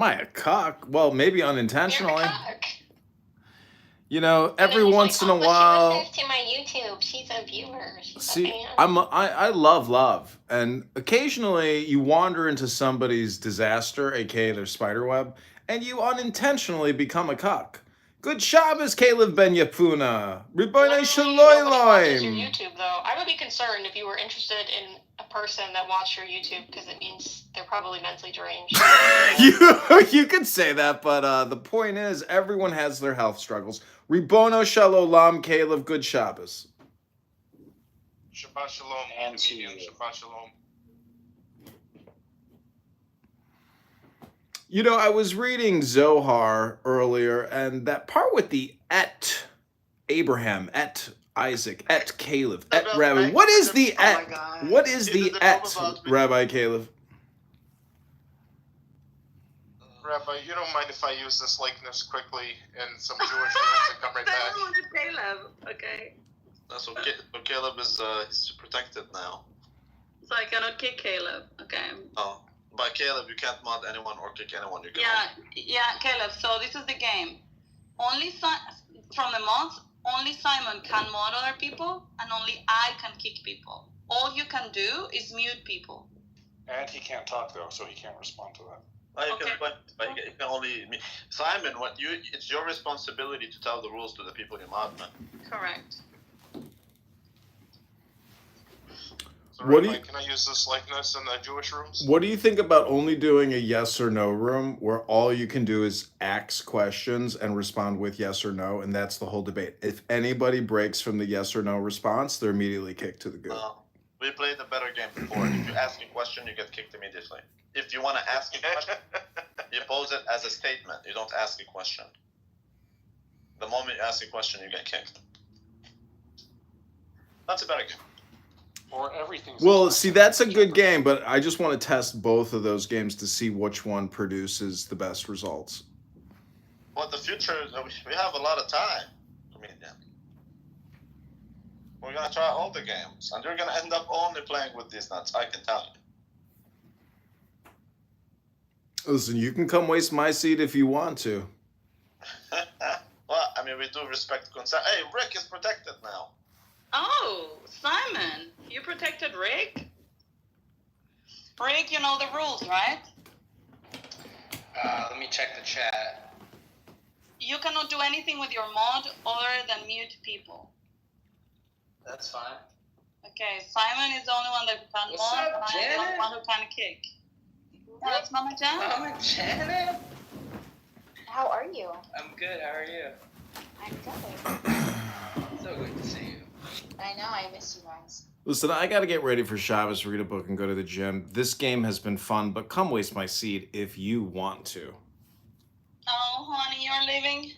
Am I a cock? Well, maybe You're a unintentionally. cock. You know, And then every he's like, once in a oh, but she while. listens to my YouTube. She's a viewer. She's a See, fan. I love love, and occasionally you wander into somebody's disaster, aka their spider web, and you unintentionally become a cuck. Good Shabbos, Caleb Ben Yapuna. Ribono Literally, nobody watches your Shaloiloim. YouTube, though. I would be concerned if you were interested in a person that watched your YouTube, because it means they're probably mentally deranged. You could say that, but the point is, everyone has their health struggles. Ribono Shalom, Caleb. Good Shabbos. Shabbat shalom, And to medium. you. Shabbat shalom. You know, I was reading Zohar earlier, and that part with the et Abraham, et Isaac, et Caleb, et Rabbi. What is the Oh my et? God. What is the Did it et, know about me? Rabbi Caleb? Rabbi, you don't mind if I use this likeness quickly and some Jewish words and come right back? Caleb. Okay. So Caleb is he's protected now. So I cannot kick Caleb. Okay. Oh, by Caleb you can't mod anyone or kick anyone. You can. Yeah, Caleb. So this is the game. Only from the mods, only Simon can mod other people, and only I can kick people. All you can do is mute people. And he can't talk though, so he can't respond to that. You Okay. you can only Simon. It's your responsibility to tell the rules to the people you mod, man. Correct. So, What do Rabbi, you- can I use this likeness in the Jewish rooms? What do you think about only doing a yes or no room where all you can do is ask questions and respond with yes or no, and that's the whole debate? If anybody breaks from the yes or no response, they're immediately kicked to the goo. We played a better game before. If you ask a question, you get kicked immediately. If you want to ask a question, you pose it as a statement. You don't ask a question. The moment you ask a question, you get kicked. That's a better game. Or everything's. Well, see, that's a good game, but I just want to test both of those games to see which one produces the best results. Well, the future, we have a lot of time, comedian. We're going to try all the games, and you're going to end up only playing with these nuts, I can tell you. Listen, you can come waste my seat if you want to. Well, I mean, we do respect consent. Hey, Rick is protected now. Oh, Simon, you protected Rick? Rick, you know the rules, right? Let me check the chat. You cannot do anything with your mod other than mute people. That's fine. Okay, Simon is the only one that can What's mod, up, and I am the Janet? one who can kick. That's Mama Janet. Mama Janet? How are you? I'm good. How are you? I'm good. So good to see you. I know, I miss you guys. Listen, I got to get ready for Shabbos, read a book, and go to the gym. This game has been fun, but come waste my seat if you want to. Oh, honey, you're leaving?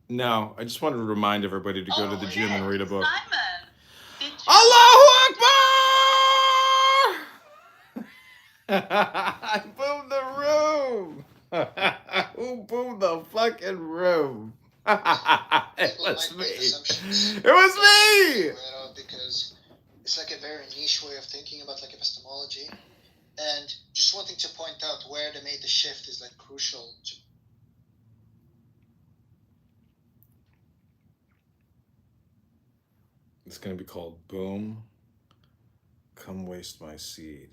No, I just wanted to remind everybody to go to the gym and read a book. Simon, did you... Allahu Akbar! I boomed the room! Who boomed the fucking room? It was me. It was me! Because it's like a very niche way of thinking about like epistemology. And just wanting to point out where they made the shift is like crucial to It's going to be called Boom, Come Waste My Seed.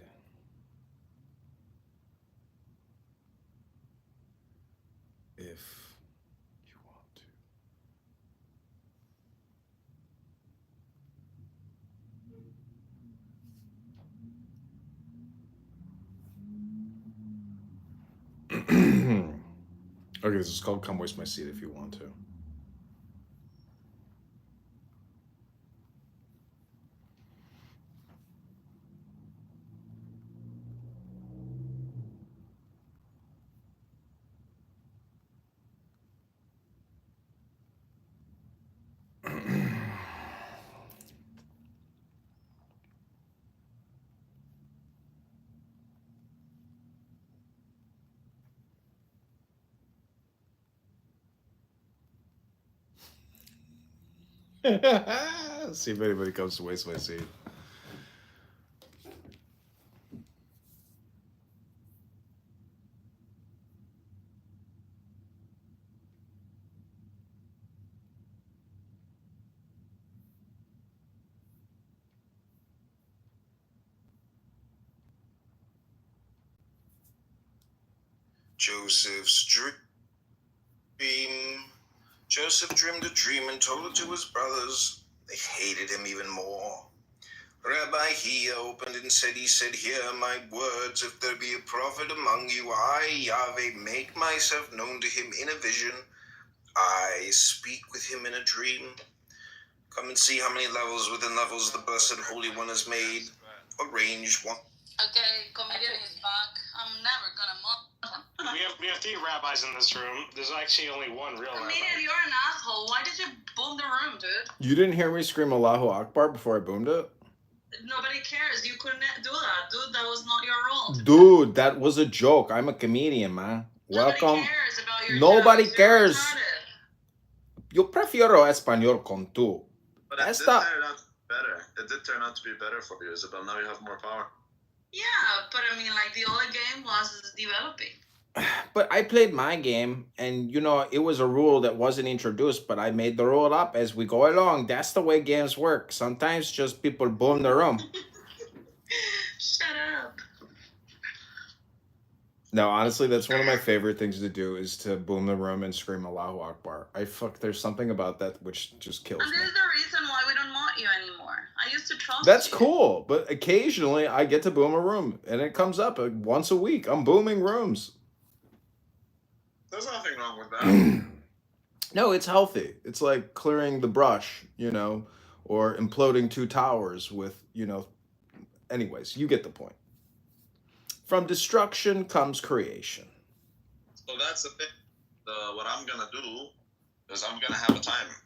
If you want to. Okay, this is called Come Waste My Seed if you want to. See if anybody comes to waste my seed. Joseph's dream. Joseph dreamed a dream and told it to his brothers. They hated him even more. Rabbi, he opened and said, hear my words. If there be a prophet among you, I, Yahweh, make myself known to him in a vision. I speak with him in a dream. Come and see how many levels within levels the Blessed Holy One has made. Arranged one. Okay, comedian is back. I'm never gonna mock. We have 3 rabbis in this room. There's actually only one real Comedian, rabbi. you're an asshole. Why did you boom the room, dude? You didn't hear me scream Allahu Akbar before I boomed it? Nobody cares. You couldn't do that, dude. That was not your role. Dude, that was a joke. I'm a comedian, man. Welcome. Nobody cares about your Nobody jokes. You're cares. retarded. Yo prefiero español con tú. But it That's did not. turn out better. It did turn out to be better for you, Isabel. Now you have more power. Yeah, but I mean, like, the other game was developing. But I played my game, and you know, it was a rule that wasn't introduced, but I made the rule up as we go along. That's the way games work. Sometimes just people boom the room. Shut up. No, honestly, that's one of my favorite things to do is to boom the room and scream Allahu Akbar. There's something about that which just kills And me. this is the reason why we don't want you anymore. I used to trust That's you. cool, but occasionally I get to boom a room, and it comes up once a week. I'm booming rooms. There's nothing wrong with that. No, it's healthy. It's like clearing the brush, you know, or imploding 2 towers with, you know. Anyways, you get the point. From destruction comes creation. So that's the thing. What I'm gonna do is I'm gonna have a timer,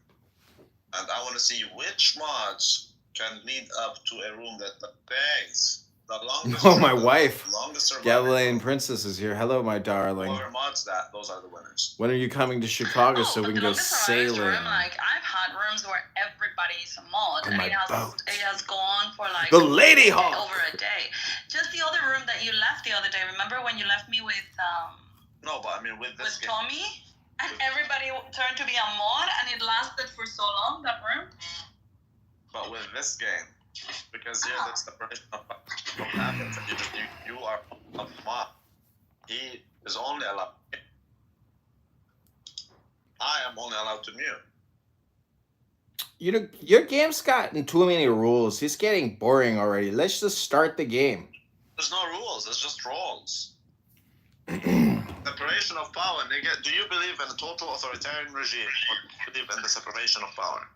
and I want to see which mods can lead up to a room that begs the longest. Oh, my wife. Longest survivor. Galilean Princess is here. Hello, my darling. Whoever mods that, those are the winners. When are you coming to Chicago so we can go But the longest survivors sailing? room, like, I've had rooms where everybody's a mod, On and my boat. it has gone for like The Lady Hawk. over a day. Just the other room that you left the other day. Remember when you left me with No, but I mean with this game. Tommy, and everybody turned to be a mod, and it lasted for so long, that room. But with this game, because here the separation of what happens, you are a mod. He is only allowed. I am only allowed to mute. You know, your game's gotten too many rules. It's getting boring already. Let's just start the game. There's no rules. It's just roles. Separation of power, nigga. Do you believe in a total authoritarian regime, or do you believe in the separation of power?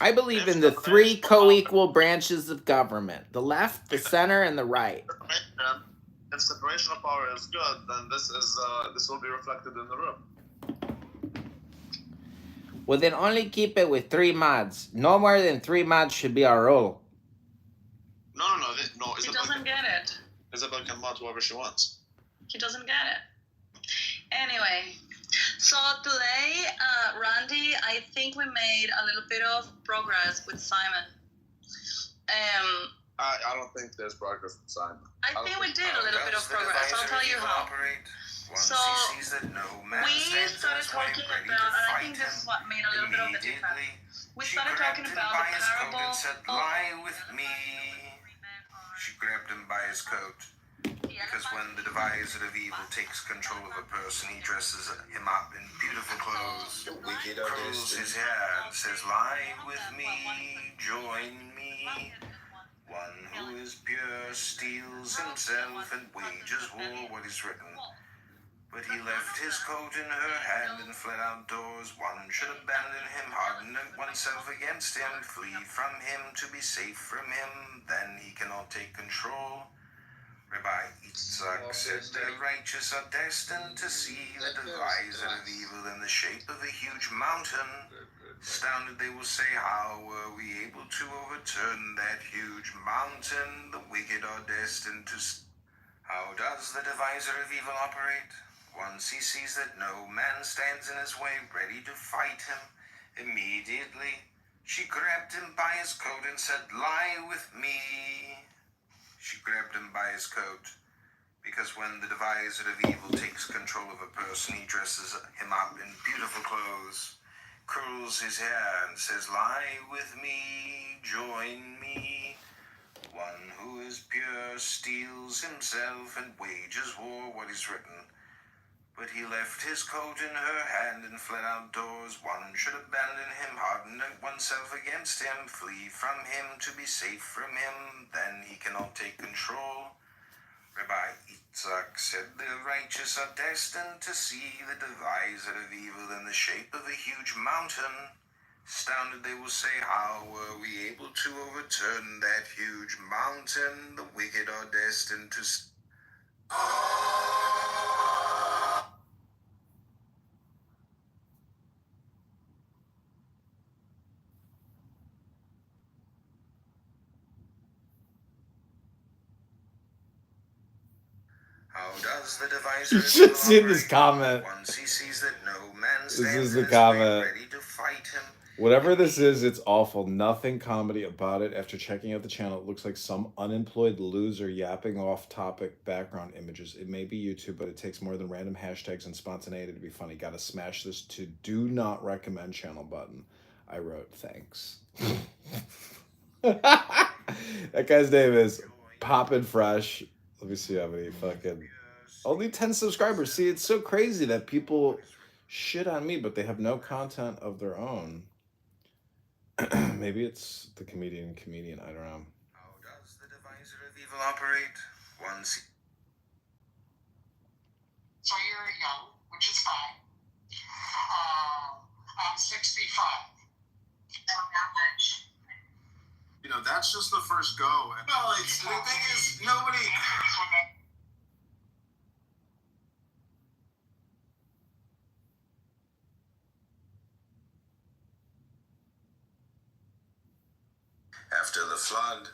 I believe in the 3 co-equal branches of government: the left, the center, and the right. If separation of power is good, then this will be reflected in the room. Well, then only keep it with 3 mods. No more than 3 mods should be our rule. No. He doesn't get it. Isabel can mod whoever she wants. He doesn't get it. Anyway, so today, Randy, I think we made a little bit of progress with Simon. I don't think there's progress with Simon. I think we did a little bit of progress. I'll tell you how. So we started talking about, and I think this is what made a little bit of a difference. We started talking about the parable. Lie with me. She grabbed him by his coat. Because when the deviser of evil takes control of a person, he dresses him up in beautiful clothes, curls his hair, and says, lie with me, join me. One who is pure steals himself and wages war, what is written. But he left his coat in her hand and fled outdoors. One should abandon him, harden oneself against him, flee from him to be safe from him, then he cannot take control. Rabbi Yitzhak said, the righteous are destined to see the deviser of evil in the shape of a huge mountain. Astounded, they will say, how were we able to overturn that huge mountain? The wicked are destined to... How does the deviser of evil operate? Once he sees that no man stands in his way, ready to fight him, immediately she grabbed him by his coat and said, lie with me. She grabbed him by his coat, because when the deviser of evil takes control of a person, he dresses him up in beautiful clothes, curls his hair, and says, lie with me, join me. One who is pure steals himself and wages war, what is written. But he left his coat in her hand and fled outdoors. One should abandon him, harden oneself against him, flee from him to be safe from him, then he cannot take control. Rabbi Yitzhak said the righteous are destined to see the divisor of evil in the shape of a huge mountain. Astounded they will say, how were we able to overturn that huge mountain? The wicked are destined to... How does the divisor You should see this comment. Once he sees that no man This stands is the in his way, comment. ready to fight him. Whatever this is, it's awful. Nothing comedy about it. After checking out the channel, it looks like some unemployed loser yapping off-topic background images. It may be YouTube, but it takes more than random hashtags and spontaneity to be funny. Gotta smash this to do not recommend channel button. I wrote, thanks. That guy's name is Poppin' Fresh. Let me see how many fucking... Only 10 subscribers. See, it's so crazy that people shit on me, but they have no content of their own. Maybe it's the comedian, I don't know. How does the divisor of evil operate? Once... So you're young, which is fine. I'm 65. Not much. You know, that's just the first go. Well, it's, the thing is, nobody... After the flood,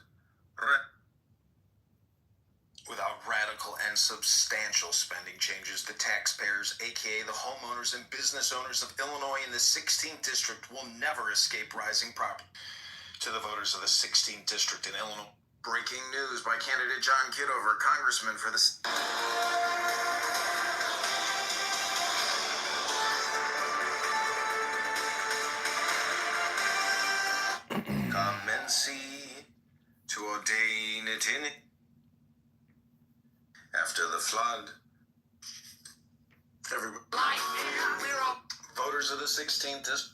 without radical and substantial spending changes, the taxpayers, aka the homeowners and business owners of Illinois in the 16th district, will never escape rising property. To the voters of the 16th district in Illinois, breaking news by candidate John Kitover, Congressman for the... Come and see, to ordain it in it. After the flood, everybody, voters of the 16th district.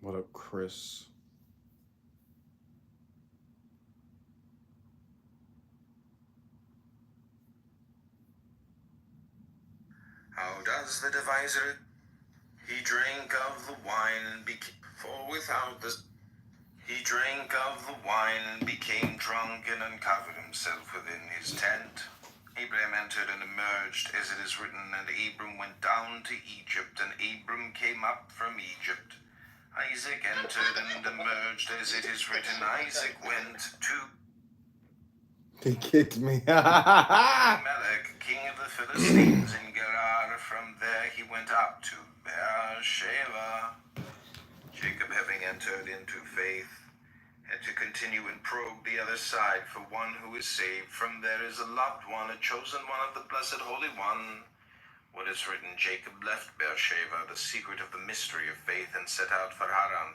What up, Chris? How does the divisor? He drank of the wine and became, for without the... He drank of the wine and became drunk and uncovered himself within his tent. Abraham entered and emerged, as it is written, and Abram went down to Egypt, and Abram came up from Egypt. Isaac entered and emerged, as it is written, Isaac went to... He kicked me. Abimelech, king of the Philistines in Gerar. From there he went up to Beersheba. Jacob, having entered into faith, had to continue and probe the other side for one who is saved. From there is a loved one, a chosen one of the blessed Holy One. What is written, Jacob left Beersheba, the secret of the mystery of faith, and set out for Haran,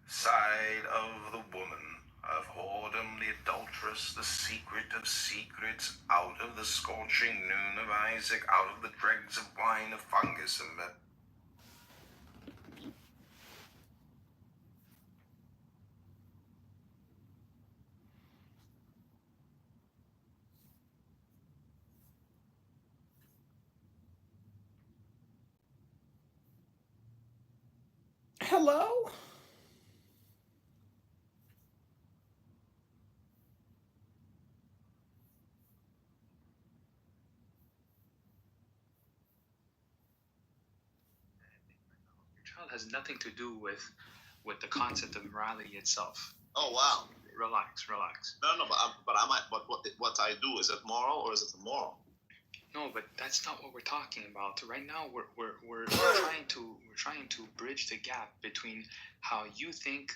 side of the woman, of whoredom, the adulteress, the secret of secrets, out of the scorching noon of Isaac, out of the dregs of wine, of fungus and meth. Hello? Your child has nothing to do with the concept of morality itself. Oh wow. Relax. No, but what I do, is it moral or is it immoral? No, but that's not what we're talking about. Right now, we're trying to bridge the gap between how you think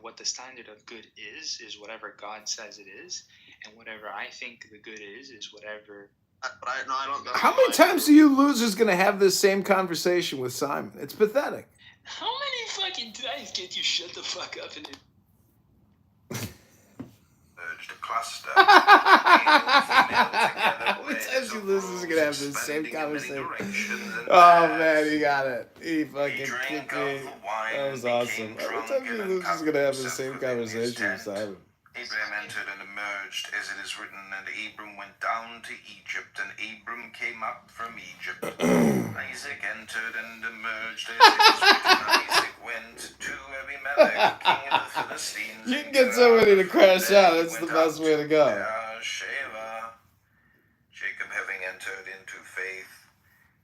what the standard of good is whatever God says it is, and whatever I think the good is whatever. I don't. How many times are you losers gonna have this same conversation with Simon? It's pathetic. How many fucking times can you shut the fuck up and... Urged a cluster. Every time she loses, she's gonna have the same conversation. Oh man, he got it. He fucking kicked me. That was awesome. Every time she loses, she's gonna have the same conversation with Simon. Abraham entered and emerged, as it is written, and Abram went down to Egypt, and Abram came up from Egypt. Isaac entered and emerged, as it is written, Isaac went to Abimelech, king of the Philistines. You can get somebody to crash out. That's the best way to go. Beersheba. Jacob, having entered into faith,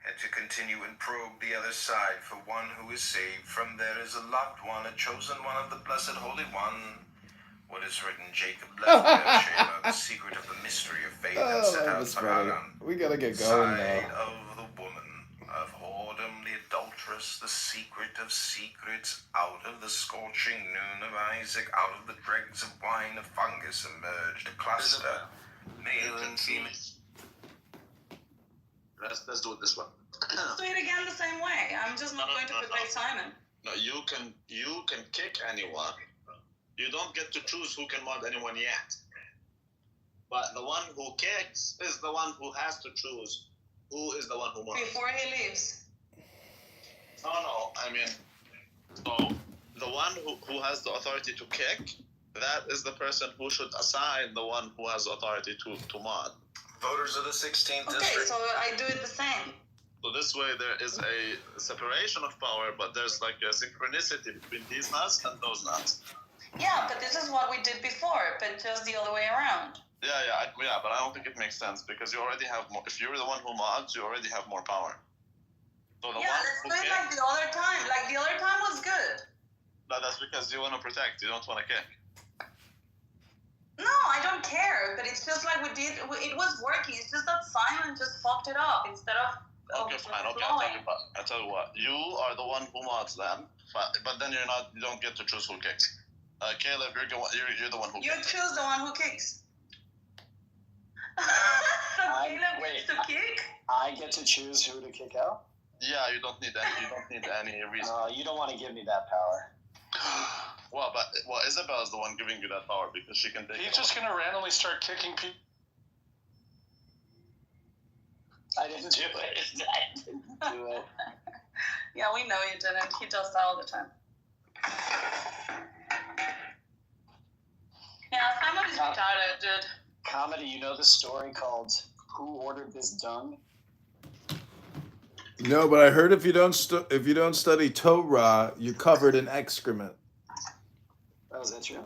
had to continue and probe the other side for one who is saved. From there is a loved one, a chosen one of the blessed Holy One. What is written, Jacob left Beersheba, the secret of the mystery of faith, and set that out was for funny. Haran. We gotta get going Side now. of the woman, of whoredom, the adulteress, the secret of secrets, out of the scorching noon of Isaac, out of the dregs of wine, a fungus emerged, a cluster, male and female. Let's do it this way. Let's do it again the same way. I'm just not going to debate Simon. No, you can kick anyone. You don't get to choose who can mod anyone yet. But the one who kicks is the one who has to choose who is the one who mods. Before he leaves. No. I mean, so the one who has the authority to kick, that is the person who should assign the one who has authority to mod. Voters of the 16th Okay, district. so I do it the same. So this way there is a separation of power, but there's like a synchronicity between these nuts and those nuts. Yeah, but this is what we did before, but just the other way around. Yeah, but I don't think it makes sense because you already have more. If you're the one who mods, you already have more power. So the Yeah, one let's who do it like the other time. Like the other time was good. No, that's because you want to protect. You don't want to kick. No, I don't care, but it's just like we did. It was working. It's just that Simon just fucked it up instead of. Okay, fine. Okay, flowing. I'll tell you what. You are the one who mods them, but then you're not. You don't get to choose who kicks. Caleb, you're the one who. You kicks. choose the one who kicks. So Caleb gets to kick. I get to choose who to kick out? Yeah, you don't need any reason. You don't want to give me that power. Well, Isabel is the one giving you that power because she can take. He's just gonna randomly start kicking people. I didn't do it. I didn't do it. Yeah, we know you didn't. He does that all the time. Yeah, Simon is retarded, dude. Comedy, you know the story called Who Ordered This Dung? No, but I heard if you don't study Torah, you're covered in excrement. Oh, is that true?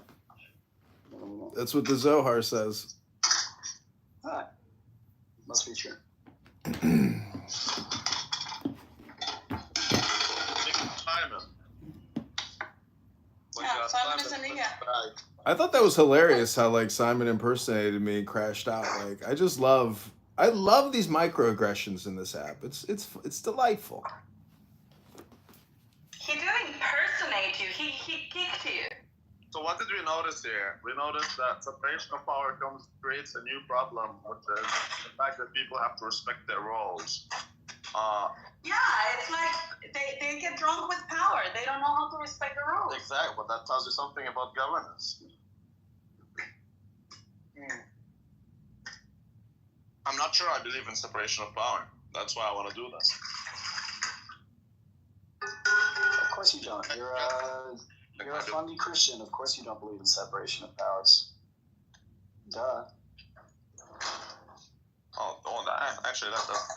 That's what the Zohar says. Ah, must be true. Yeah, Simon is an idiot. I thought that was hilarious how like Simon impersonated me and crashed out. Like I love these microaggressions in this app. It's delightful. He didn't impersonate you. He kicked you. So what did we notice here? We noticed that separation of power creates a new problem, which is the fact that people have to respect their roles. Yeah, it's like they get drunk with power. They don't know how to respect the rules. Exactly, but that tells you something about governance. I'm not sure I believe in separation of power. That's why I want to do this. Of course you don't. You're a funny Christian. Of course you don't believe in separation of powers. Duh. Oh, that actually that does.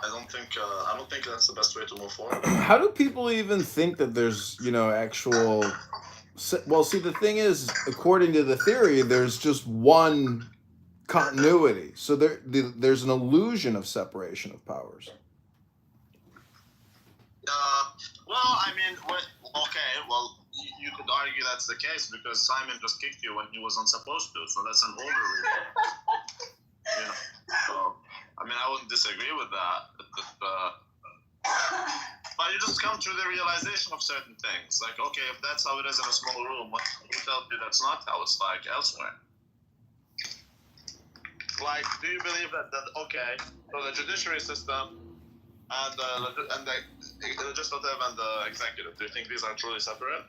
I don't think that's the best way to move forward. How do people even think that there's, actual... Well, see, the thing is, according to the theory, there's just one continuity. So there's an illusion of separation of powers. You could argue that's the case because Simon just kicked you when he wasn't supposed to, so that's an overreach. So, I wouldn't disagree with that. But you just come to the realization of certain things. Like, okay, if that's how it is in a small room, who tells you that's not how it's like elsewhere? Like, do you believe that okay, so the judiciary system and the The legislative and the executive. Do you think these are truly separate?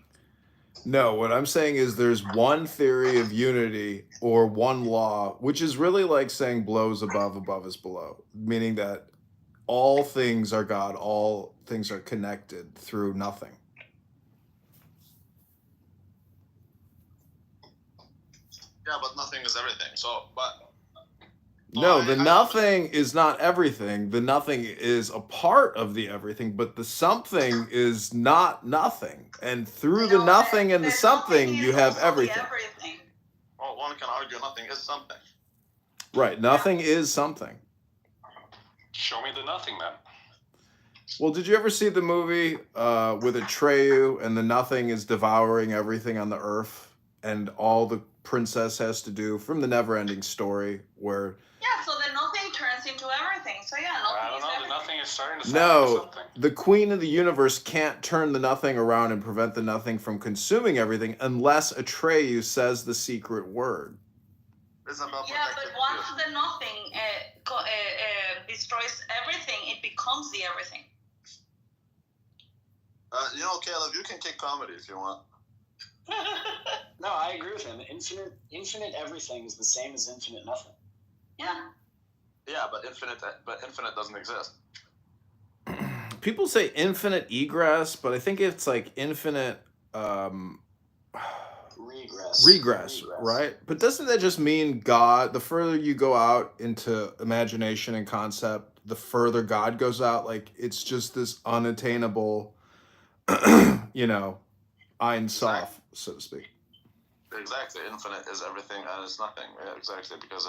No, what I'm saying is there's one theory of unity or one law, which is really like saying below is above is below, meaning that all things are God, all things are connected through nothing. Yeah, but nothing is everything. So, but No, the nothing is not everything. The nothing is a part of the everything, but the something is not nothing. And through the nothing and the something, you have everything. well, one can argue nothing is something. Right, nothing is something. Show me the nothing then. Well, did you ever see the movie with Atreyu and the nothing is devouring everything on the earth, and all the princess has to do from the Never-Ending Story where Yeah, so the nothing turns into everything. So yeah, nothing I don't is know. The everything. nothing is starting to sound like no, something. the queen of the universe can't turn the nothing around and prevent the nothing from consuming everything unless Atreyu says the secret word. Isabel Yeah, but protected once you. the nothing destroys everything, it becomes the everything. You know, Caleb, you can kick comedy if you want. No, I agree with him. Infinite everything is the same as infinite nothing. Yeah. Yeah, but infinite doesn't exist. People say infinite egress, but I think it's like infinite regress, right? But doesn't that just mean God, the further you go out into imagination and concept, the further God goes out? Like it's just this unattainable, Ein Sof, so to speak. Exactly. Infinite is everything and it's nothing. Yeah, exactly, because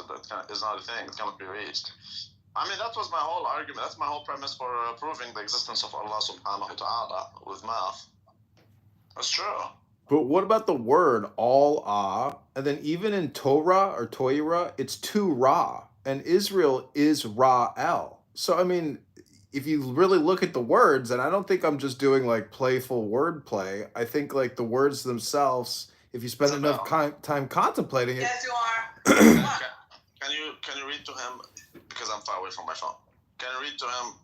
it's not a thing. It cannot be reached. I mean, that was my whole argument. That's my whole premise for proving the existence of Allah subhanahu wa ta'ala with math. That's true. But what about the word all-ah? And then even in Torah or Toira, it's two Ra. And Israel is Ra-El. So, I mean, if you really look at the words, and I don't think I'm just doing like playful wordplay, I think like the words themselves, if you spend enough time contemplating it. Yes, you are. Can you read to him, because I'm far away from my phone, can you read to him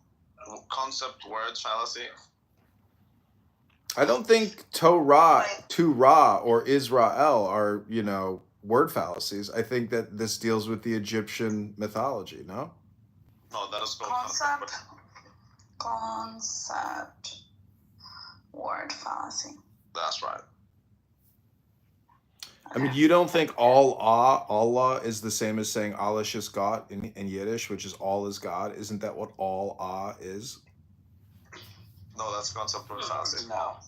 concept word fallacy? I don't think Torah, or Israel are, word fallacies. I think that this deals with the Egyptian mythology, no? No, that is called Concept word fallacy. That's right. I mean, you don't think Allah is the same as saying Allah is God in Yiddish, which is all is God? Isn't that what all is? No, that's concept word fallacy. No.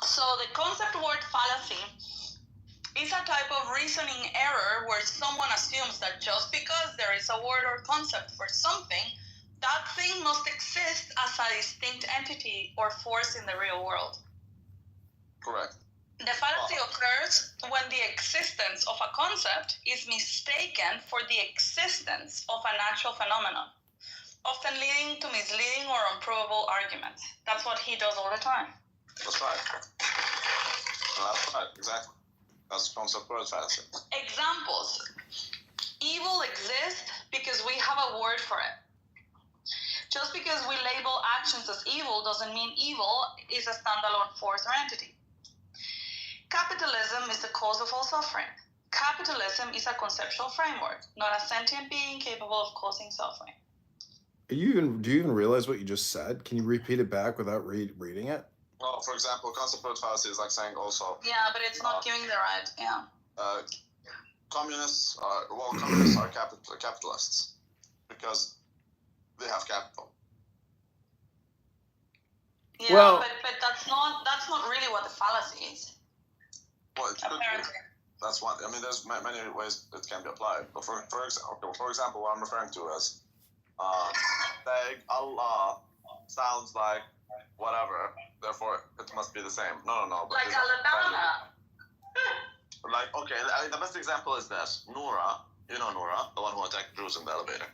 So the concept word fallacy is a type of reasoning error where someone assumes that just because there is a word or concept for something, that thing must exist as a distinct entity or force in the real world. Correct. The fallacy occurs when the existence of a concept is mistaken for the existence of a natural phenomenon, often leading to misleading or unprovable arguments. That's what he does all the time. That's right. That's right, exactly. That's concept word fallacy. Examples. Evil exists because we have a word for it. Just because we label actions as evil doesn't mean evil is a standalone force or entity. Capitalism is the cause of all suffering. Capitalism is a conceptual framework, not a sentient being capable of causing suffering. Do you even realize what you just said? Can you repeat it back without reading it? Well, for example, concept word fallacy is like saying also. Yeah, but it's not giving the right. Yeah. Communists are capitalists because they have capital. Yeah, well, but that's not really what the fallacy is. Well, it could be. That's one. I mean, there's many ways it can be applied. But for example, what I'm referring to is saying Allah sounds like whatever, therefore it must be the same. No. But like Alabama. Like, okay, I mean, the best example is this. Noura, you know Noura, the one who attacked Jews in the elevator.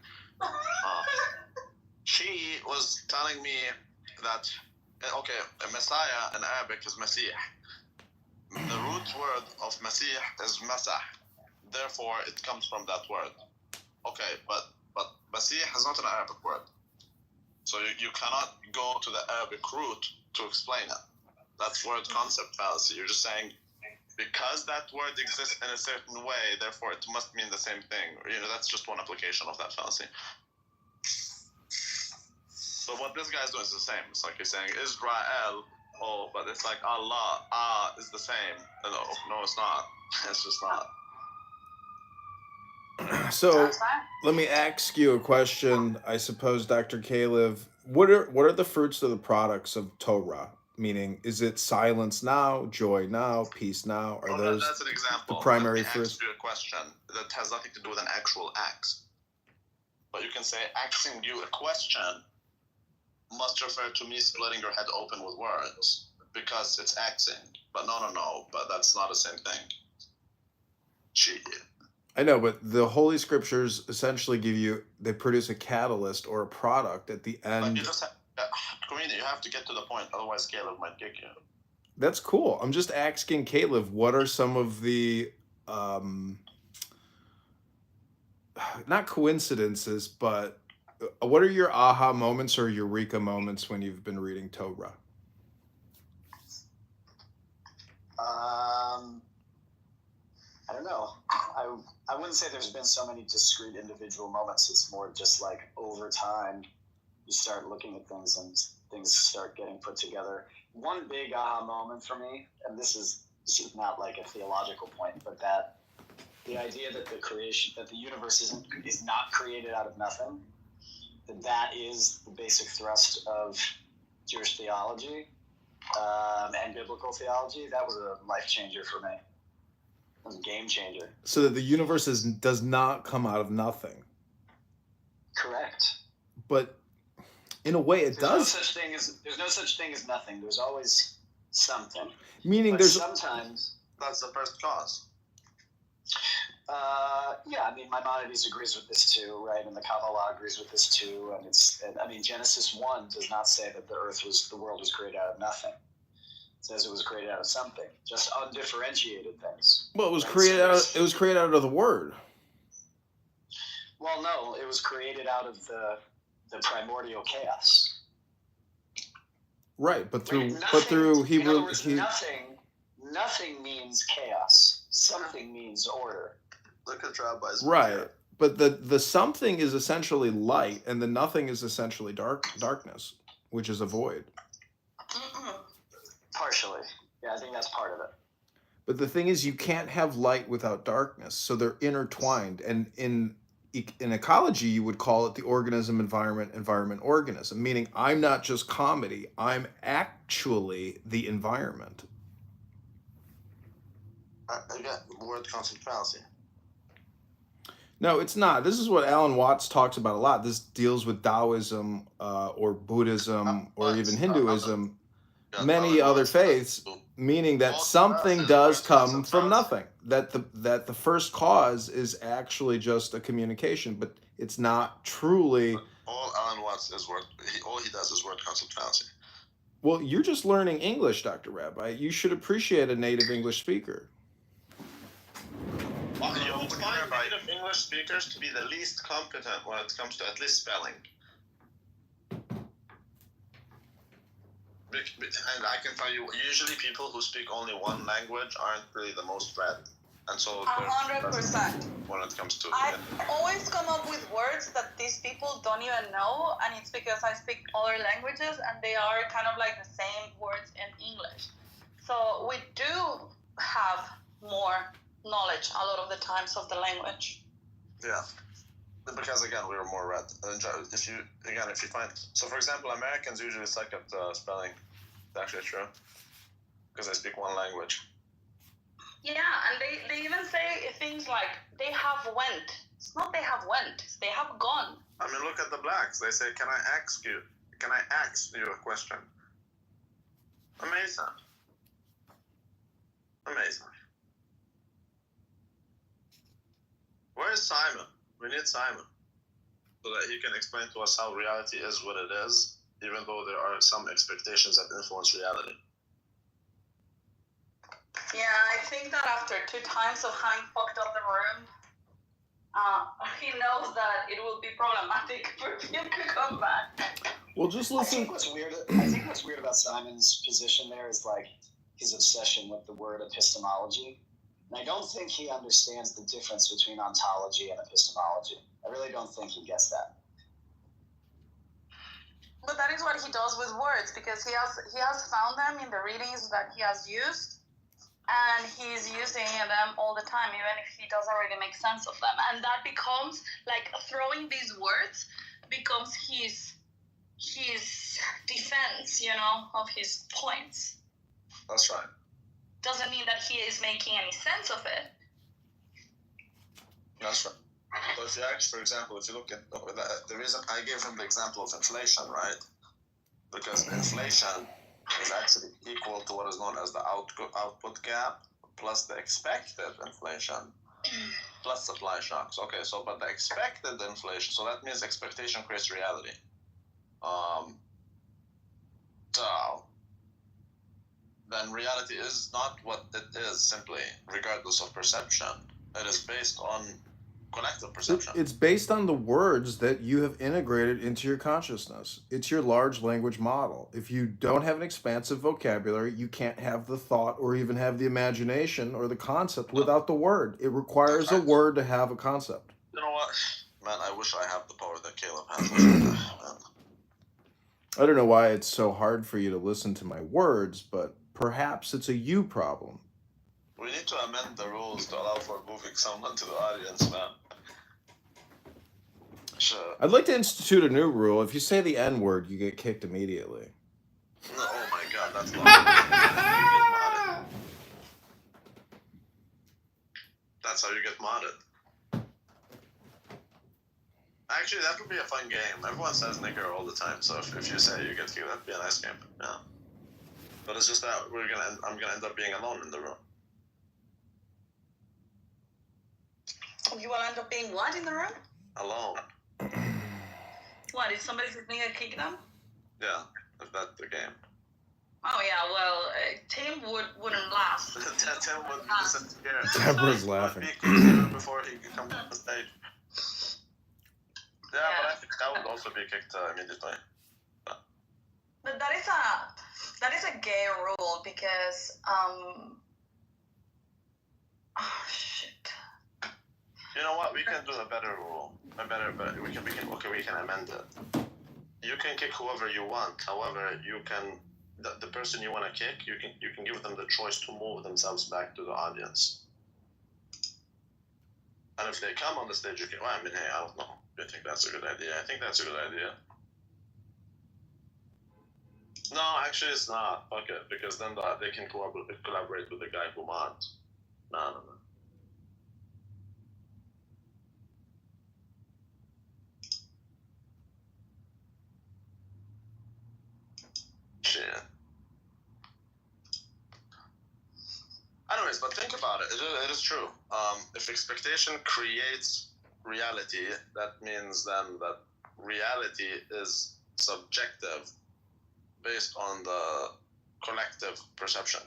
She was telling me that, okay, Messiah in Arabic is Masih. The root word of Masih is Masah. Therefore, it comes from that word. Okay, but Masih is not an Arabic word. So you cannot go to the Arabic root to explain it. That's word concept fallacy. You're just saying because that word exists in a certain way, therefore it must mean the same thing. That's just one application of that fallacy. So what this guy's doing is the same. It's like he's saying Israel, but it's like Allah, is the same. No, it's not. It's just not. So let me ask you a question. I suppose, Dr. Caleb, what are the fruits of the products of Torah? Meaning, is it silence now, joy now, peace now? Are those that's an example. the primary Let me fruits? ask you a question that has nothing to do with an actual act. But you can say asking you a question must refer to me splitting your head open with words because it's acting. But no, but that's not the same thing. I know, but the Holy Scriptures essentially they produce a catalyst or a product at the end. But you just you have to get to the point, otherwise Caleb might kick you. That's cool. I'm just asking Caleb, what are some of the, not coincidences, but what are your aha moments or eureka moments when you've been reading Torah? I don't know. I wouldn't say there's been so many discrete individual moments. It's more just like over time, you start looking at things and things start getting put together. One big aha moment for me, and this is not like a theological point, but that the idea that the universe is not created out of nothing, that is the basic thrust of Jewish theology and biblical theology. That was a life changer for me. It was a game changer. So that the universe does not come out of nothing. Correct. But in a way, it does. There's no such thing as nothing. There's always something. Meaning, sometimes that's the first cause. Yeah, I mean, Maimonides agrees with this too, right? And the Kabbalah agrees with this too. And Genesis 1 does not say that the world was created out of nothing. It says it was created out of something, just undifferentiated things. Well, it was created out of the Word. Well, no, it was created out of the primordial chaos. Right, but through Hebrew, in other words, nothing means chaos. Something means order. Look at rabbis. Right, but the something is essentially light, and the nothing is essentially darkness, which is a void. Partially, yeah, I think that's part of it. But the thing is, you can't have light without darkness, so they're intertwined. And in ecology, you would call it the organism, environment, organism. Meaning, I'm not just comedy; I'm actually the environment. Again, word concept fallacy. No, it's not. This is what Alan Watts talks about a lot. This deals with Taoism or Buddhism or even Hinduism, many other faiths, meaning that something does come from nothing. That the first cause is actually just a communication, but it's not truly. All Alan Watts is all he does is word concept fallacy. Well, you're just learning English, Dr. Rabbi. You should appreciate a native English speaker. You would find native English speakers to be the least competent when it comes to at least spelling. And I can tell you, usually people who speak only one language aren't really the most read. And so 100%. When it comes to I always come up with words that these people don't even know, and it's because I speak other languages and they are kind of like the same words in English. So we do have more knowledge a lot of the times of the language. Yeah. Because again, we were more read. If you find, so for example, Americans usually suck at spelling. It's actually true, because they speak one language. Yeah, and they even say things like they have went. It's not they have went. It's they have gone. I mean, look at the blacks. They say, "Can I ask you a question?" Amazing. Where is Simon? We need Simon, so that he can explain to us how reality is what it is, even though there are some expectations that influence reality. Yeah, I think that after 2 times of having fucked up the room, he knows that it will be problematic for him to come back. Well, just I listen. think what's weird about Simon's position there is like his obsession with the word epistemology. And I don't think he understands the difference between ontology and epistemology. I really don't think he gets that. But that is what he does with words, because he has found them in the readings that he has used, and he's using them all the time, even if he doesn't really make sense of them. And that becomes like throwing these words becomes his defense, of his points. That's right. Doesn't mean that he is making any sense of it. That's right. But if you actually, for example, if you look at the reason I gave him the example of inflation, right? Because inflation is actually equal to what is known as the output gap plus the expected inflation plus supply shocks. Okay, so but the expected inflation, so that means expectation creates reality. So then reality is not what it is simply, regardless of perception. It is based on collective perception. It's based on the words that you have integrated into your consciousness. It's your large language model. If you don't have an expansive vocabulary, you can't have the thought or even have the imagination or the concept without the word. It requires a word to have a concept. You know what? Man, I wish I have the power that Caleb has. I don't know why it's so hard for you to listen to my words, but perhaps it's a you problem. We need to amend the rules to allow for moving someone to the audience, man. Sure. I'd like to institute a new rule. If you say the N-word, you get kicked immediately. Oh my god, that's long. That's how you get modded. Actually, that would be a fun game. Everyone says nigger all the time, so if you say you get kicked, that'd be a nice game. Yeah. But it's just that I'm gonna end up being alone in the room. You will end up being what in the room? Alone. What, is somebody going to kick them? Yeah, if that's the game. Oh yeah, well, Tim wouldn't last. Tim would disappear. Deborah's laughing. Before he could come to the stage. Yeah, but I think that would also be kicked immediately. But that is a gay rule because oh shit. You know what? We can do a better rule. We can amend it. You can kick whoever you want. However, you can the person you want to kick, you can give them the choice to move themselves back to the audience. And if they come on the stage, you can. Well, I mean, hey, I don't know. I think that's a good idea. I think that's a good idea. No, actually, it's not. Fuck it, because then they can collaborate with the guy who mods. No. Shit. Anyways, but think about it. It is true. If expectation creates reality, that means then that reality is subjective based on the collective perception.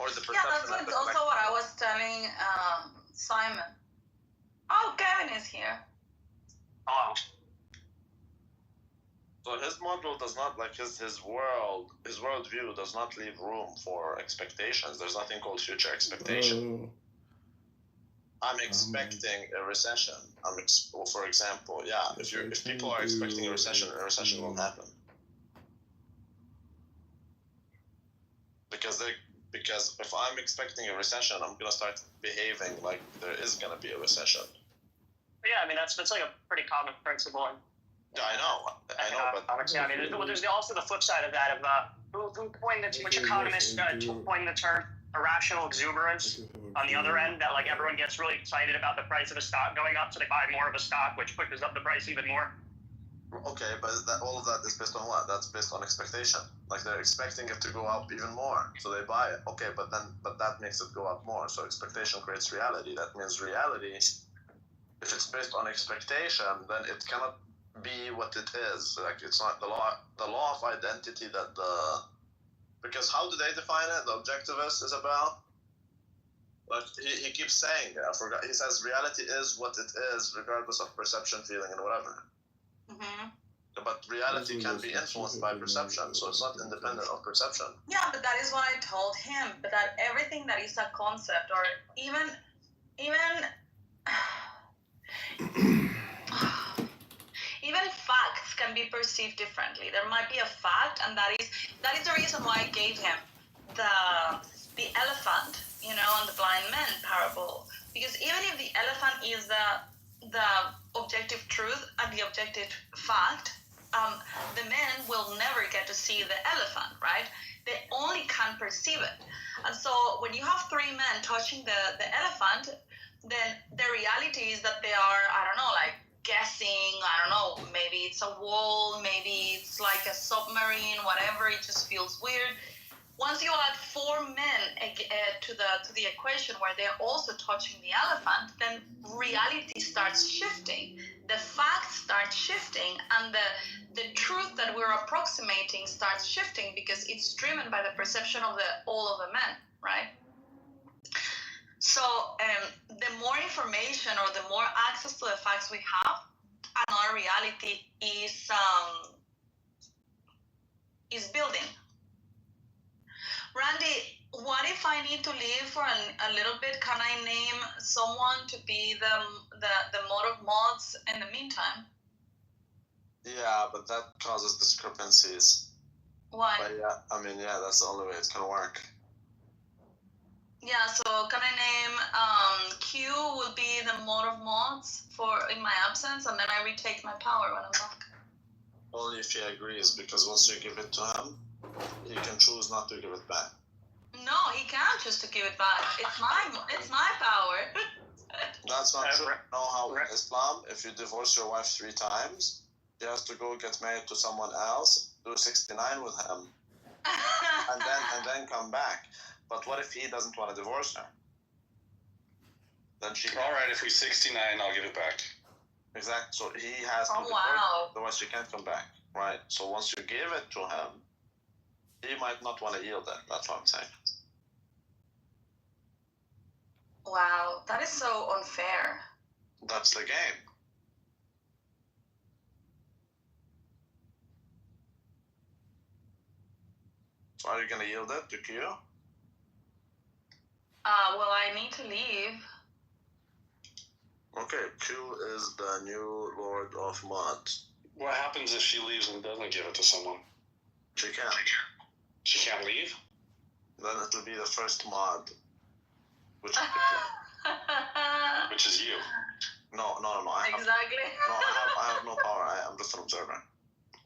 Or the perception. Yeah, that's also what I was telling Simon. Oh, Kevin is here. Hello. So his model does not, like his worldview does not leave room for expectations. There's nothing called future expectation. I'm expecting a recession. For example, yeah, if people are expecting a recession won't happen. Because if I'm expecting a recession, I'm gonna start behaving like there is gonna be a recession. Yeah, I mean that's like a pretty common principle. Yeah, I know, but yeah, I mean, there's also the flip side of that who coined which economist coined the term irrational exuberance on the other end, that like everyone gets really excited about the price of a stock going up, so they buy more of a stock, which pushes up the price even more. Okay, but all of that is based on what? That's based on expectation. Like they're expecting it to go up even more, so they buy it. Okay, but that makes it go up more. So expectation creates reality. That means reality, if it's based on expectation, then it cannot be what it is. Like it's not the law of identity because how do they define it? The objectivist is about. Like he keeps saying, I forgot. He says reality is what it is, regardless of perception, feeling, and whatever. Mm-hmm. But reality can be influenced by perception, so it's not independent of perception. Yeah, but that is what I told him. But that everything that is a concept, or even even facts can be perceived differently. There might be a fact, and that is the reason why I gave him the elephant, and the blind man parable. Because even if the elephant is the objective truth and the objective fact, the man will never get to see the elephant, right? They only can perceive it. And so when you have three men touching the elephant, then the reality is that they are, I don't know, like guessing, I don't know, maybe it's a wall, maybe it's like a submarine, whatever, it just feels weird. Once you add four men to the equation where they're also touching the elephant, then reality starts shifting. The facts start shifting, and the truth that we're approximating starts shifting because it's driven by the perception of all of the men, right? So the more information or the more access to the facts we have, another reality is building. Randy, what if I need to leave for a little bit? Can I name someone to be the mod of mods in the meantime? Yeah, but that causes discrepancies. Why? But yeah, that's the only way it's gonna work. Yeah, so can I name Q will be the mod of mods in my absence, and then I retake my power when I'm back? Only if he agrees, because once you give it to him, he can choose not to give it back. No, he can't choose to give it back. It's my power. That's not true. You know how in Islam, if you divorce your wife 3 times, you have to go get married to someone else, do 69 with him, and then come back. But what if he doesn't want to divorce her? Then she. All right, if he's 69, I'll give it back. Exactly. So he has to divorce her, otherwise she can't come back. Right. So once you give it to him, he might not want to yield it. That's what I'm saying. Wow, that is so unfair. That's the game. So are you gonna yield it to Q? Well, I need to leave. Okay, Q is the new Lord of Mod. What happens if she leaves and doesn't give it to someone? She can't. She can't leave? Then it will be the first mod. Which is you. No. Exactly. I have no power. I'm just an observer.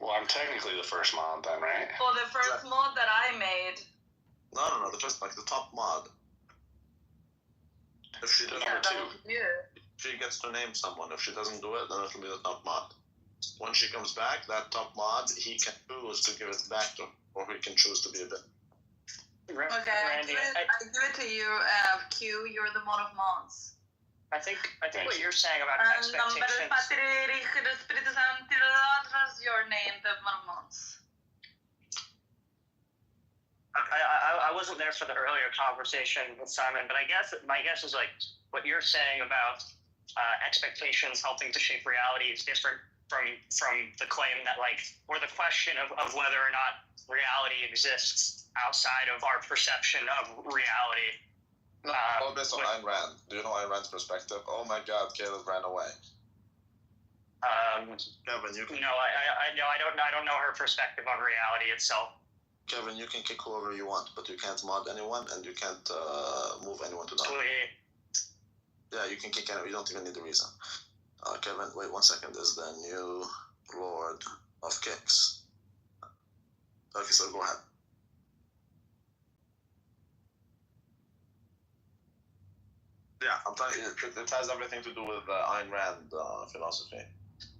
Well, I'm technically the first mod then, right? Well, the first mod that I made. No. The first, like the top mod. If she doesn't she gets to name someone. If she doesn't do it, then it will be the top mod. When she comes back, that top mod, he can choose to give it back to, or he can choose to be a bit. Okay, Randy, I give it to you, Q. You're the mod of mods. I think what you're saying about expectations. Your name, the mod of mods. I wasn't there for the earlier conversation with Simon, but my guess is like what you're saying about expectations helping to shape reality is different from the claim that or the question of whether or not reality exists outside of our perception of reality. No, all based on Ayn Rand. Do you know Ayn Rand's perspective? Oh my God, Caleb ran away. Kevin, you can. No, I don't know her perspective on reality itself. Kevin, you can kick whoever you want, but you can't mod anyone, and you can't move anyone to down. Yeah, you can kick anyone. You don't even need a reason. Kevin, wait 1 second. Is the new Lord of Kicks. Okay, so go ahead. Yeah, I'm telling you, it has everything to do with Ayn Rand philosophy.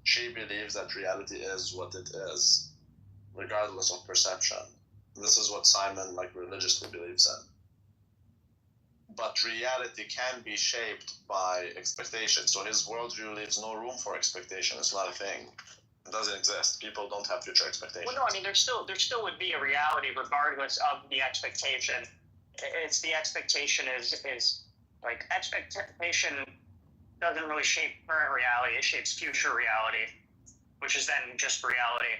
She believes that reality is what it is, regardless of perception. This is what Simon religiously believes in. But reality can be shaped by expectation. So his worldview leaves no room for expectation. It's not a thing. It doesn't exist. People don't have future expectations. Well, no, I mean there still would be a reality regardless of the expectation. It's the expectation is expectation doesn't really shape current reality. It shapes future reality. which is then just reality.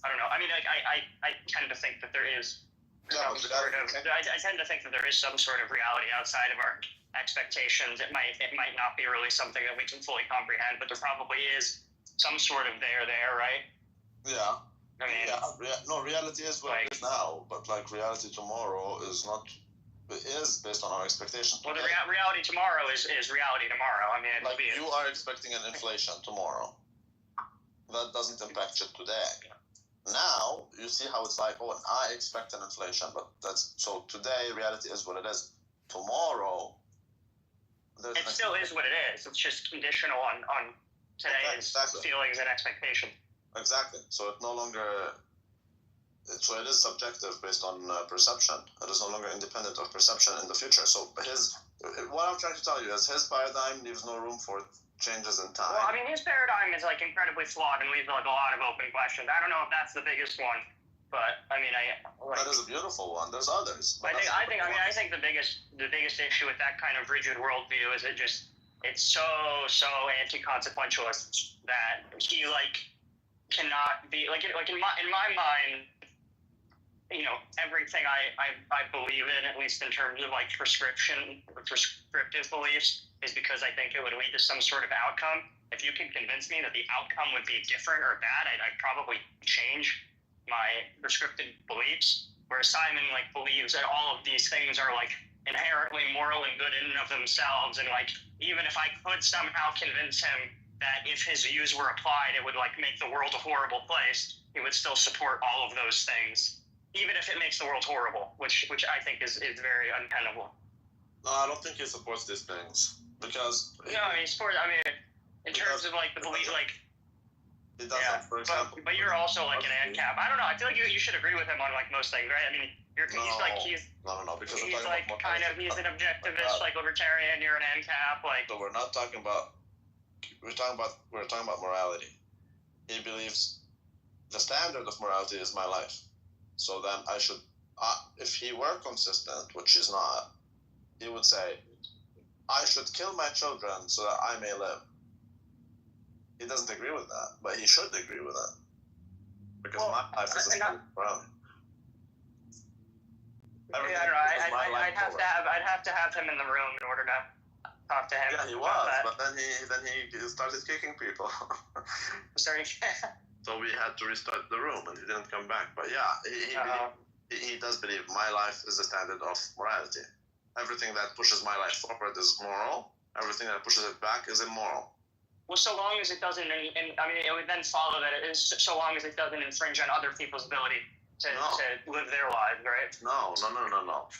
I don't know. I mean, like, I tend to think that there is some sort of. I tend to think that there is some sort of reality outside of our expectations. It might not be really something that we can fully comprehend, but there probably is some sort of there, right? Yeah. I mean, no, reality is what it is now, but like reality tomorrow is not. It is based on our expectations. Well, the reality tomorrow is reality tomorrow. I mean, like you are expecting an inflation tomorrow. That doesn't impact shit today. Now you see how it's like. Oh, I expect an inflation, but that's so today. Reality is what it is. Tomorrow, it still is what it is. It's just conditional on today's feelings and expectation. Exactly. So it no longer. So it is subjective based on perception. It is no longer independent of perception in the future. So what I'm trying to tell you is his paradigm leaves no room for changes in time. Well, I mean, his paradigm is like incredibly flawed and leaves like a lot of open questions. I don't know if that's the biggest one, but I mean, that is a beautiful one. There's others. I think the biggest issue with that kind of rigid worldview is it's so anti-consequential that he like cannot be like in my mind. You know, everything I believe in, at least in terms of like prescriptive beliefs, is because I think it would lead to some sort of outcome. If you can convince me that the outcome would be different or bad, I'd probably change my prescriptive beliefs. Whereas Simon like believes that all of these things are like inherently moral and good in and of themselves, and like even if I could somehow convince him that if his views were applied, it would like make the world a horrible place, he would still support all of those things. Even if it makes the world horrible, which I think is very untenable. No, I don't think he supports these things because. No, I mean, in terms of like the belief, like. He doesn't, for example. But you're also like an ANCAP. I don't know. I feel like you should agree with him on like most things, right? I mean, he's no, because he's like he's an objectivist, like libertarian. You're an ANCAP, like. So we're talking about morality. He believes the standard of morality is my life. So then I should, if he were consistent, which he's not, he would say, I should kill my children so that I may live. He doesn't agree with that, but he should agree with that. Because my life is the standard morality. I don't know. I'd have to have him in the room in order to talk to him. Yeah, he was, but then he started kicking people. So we had to restart the room, and he didn't come back. But yeah, he does believe my life is the standard of morality. Everything that pushes my life forward is moral. Everything that pushes it back is immoral. Well, so long as it doesn't, it would then follow that it is so long as it doesn't infringe on other people's ability to live their lives, right? No.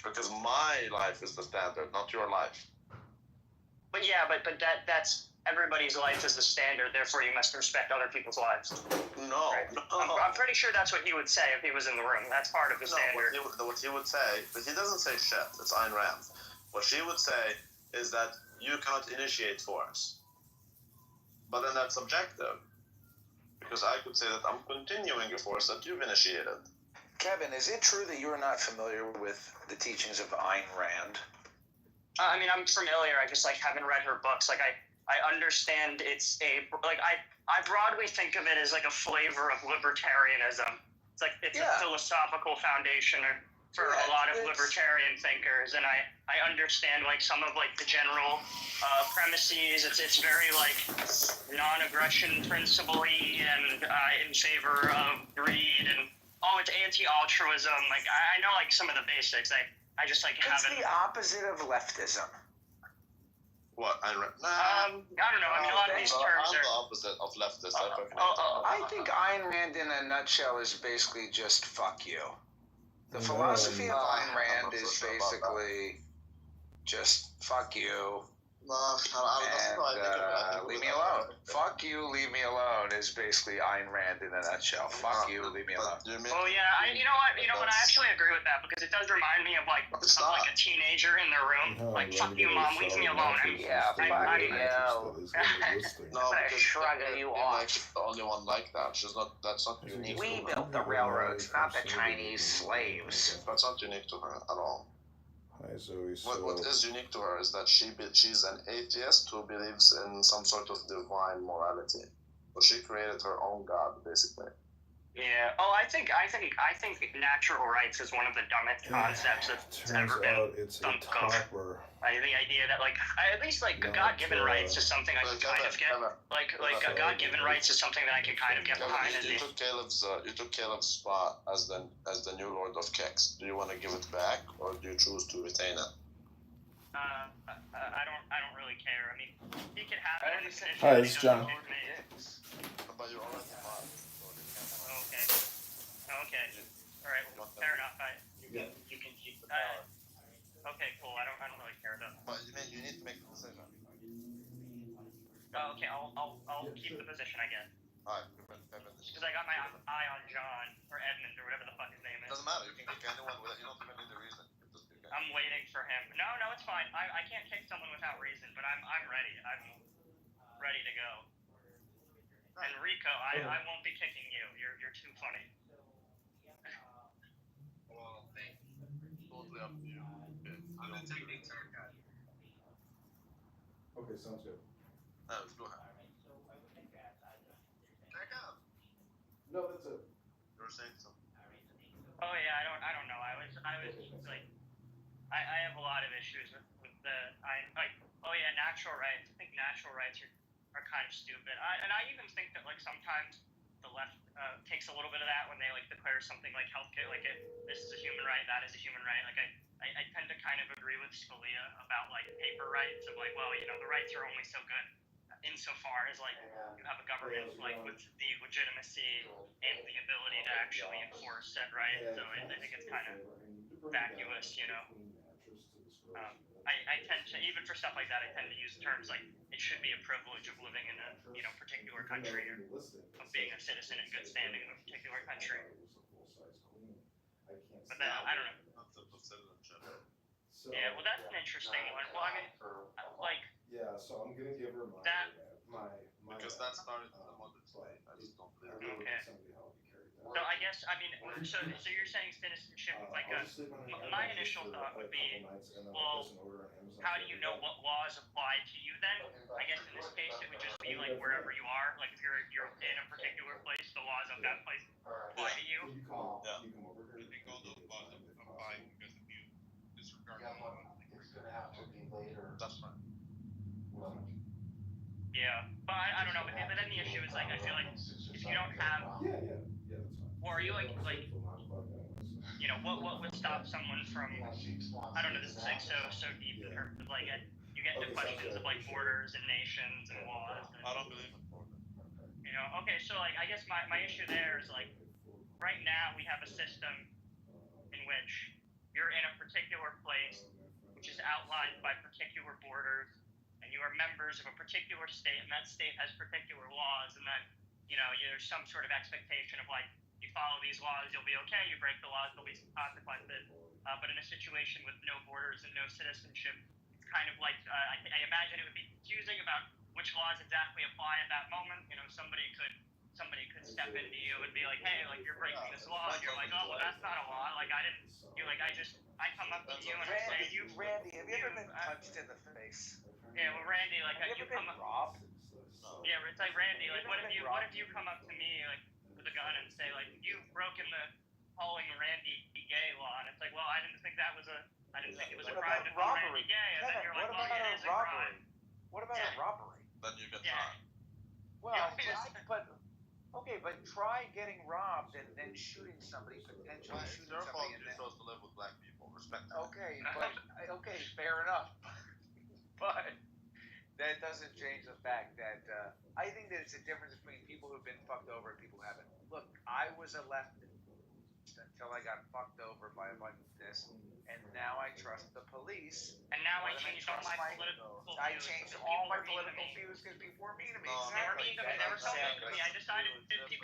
Because my life is the standard, not your life. But yeah, but that's. Everybody's life is the standard, therefore you must respect other people's lives. No, right? I'm pretty sure that's what he would say if he was in the room. That's part of the standard. What he would say, but he doesn't say shit. It's Ayn Rand. What she would say is that you cannot initiate force. But then that's subjective. Because I could say that I'm continuing a force that you've initiated. Kevin, is it true that you're not familiar with the teachings of Ayn Rand? I mean, I'm familiar. I just haven't read her books. I understand it's I broadly think of it as like a flavor of libertarianism. It's a philosophical foundation for a lot of libertarian thinkers, and I understand some of the general premises. It's very non-aggression principle-y and in favor of greed and it's anti-altruism. I know some of the basics. I just haven't. It's the opposite of leftism. What? I don't know. I mean, a lot of these terms I'm are the opposite of leftist. I think Ayn Rand, in a nutshell, is basically just fuck you. The philosophy of Ayn Rand is basically just fuck you. Leave me alone. Fuck you, leave me alone is basically Ayn Rand in a nutshell. Fuck you, leave me alone. Oh yeah, you know what? I actually agree with that because it does remind me of a teenager in their room, fuck you, mom, leave me alone. Fuck you. No, because shrugging you off. The only one like that. That's not unique. We built the railroads, not the Chinese slaves. That's not unique to her at all. Hi, Zoe. What is unique to her is that she's an atheist who believes in some sort of divine morality. So she created her own god, basically. Yeah. Oh, I think natural rights is one of the dumbest concepts that's ever been thunk of. Like the idea that at least God-given rights is something I can kind of get. A God-given rights is something that I can kind of get behind. You took Caleb's spot as the new Lord of Kicks. Do you want to give it back, or do you choose to retain it? I don't really care. I mean, he could have it in the position. Hi, this is John. But you already bought. Okay. Okay. All right. Well, fair enough. You can keep the power. Okay. Cool. I don't really care though. But you need to make the decision. Oh, okay. I'll keep the position, I guess. Alright. Because I got my eye on John or Edmund or whatever the fuck his name is. Doesn't matter. You can kick anyone with it. You don't even need a reason. I'm waiting for him. No, it's fine. I can't kick someone without reason, but I'm ready. I'm ready to go. And Rico, I won't be kicking you. You're too funny. Well, thank you. Totally up to you. I'm gonna take the haircut. Okay, sounds good. Let's go ahead. Check out. No, that's it. You were saying something. Oh yeah, I don't know. I was like, I have a lot of issues with natural rights. I think natural rights are kind of stupid. I even think that sometimes the left takes a little bit of that when they declare something like healthcare, this is a human right, that is a human right. I tend to kind of agree with Scalia about paper rights of the rights are only so good insofar as you have a government with the legitimacy and the ability to actually enforce said right. So I think it's kind of vacuous, I tend to, even for stuff like that, I tend to use terms like it should be a privilege of living in a particular country or of being a citizen in good standing in a particular country. But then I don't know. Yeah, well, that's an interesting one. Well, I mean, Yeah, so I'm gonna give her my Because that started in the mother's life. I just don't believe it. Okay. So I guess so you're saying citizenship is my initial thought would be, well, how do you know what laws apply to you then? I guess in this case it would just be wherever you are, if you're in a particular place, the laws of that place apply to you. Yeah. You think all those laws apply because if you disregard the law, It's gonna have to be later. That's right. Yeah, but I don't know. But then the issue is I feel like if you don't have, Yeah, that's fine. or are you what would stop someone from? I don't know. This is so deep in terms of you get into questions of borders and nations and laws. And, I don't believe in borders. Okay, so I guess my issue there is right now we have a system in which you're in a particular place, which is outlined by particular borders, and you are members of a particular state, and that state has particular laws, and then there's some sort of expectation of you follow these laws, you'll be okay. You break the laws, there'll be some consequences. But in a situation with no borders and no citizenship, it's kind of I imagine it would be confusing about which laws exactly apply at that moment. Somebody could step into you and be like, hey, you're breaking this law, and you're like, oh, well, that's not a law. I didn't. I come up to you and I say, Randy, have you ever been punched in the face? Yeah, well, Randy, have you ever been robbed? Yeah, it's Randy, what if you come up to me with a gun and say you've broken the calling Randy gay law, and it's well, I didn't think it was a crime to call Randy gay, and then you're well, it is a crime. What about a robbery? Then you get shot. Well, but try getting robbed and then shooting somebody, potentially shooting Your fault somebody. You chose to live with black people. Respect that. Okay, fair enough. But that doesn't change the fact that I think that it's a difference between people who've been fucked over and people who haven't. Look, I was a leftist until I got fucked over by a bunch of this, and now I trust the police. And now I changed all my political views. I changed all my political views because people were mean to me. They were mean to me. They were so mean to me. I decided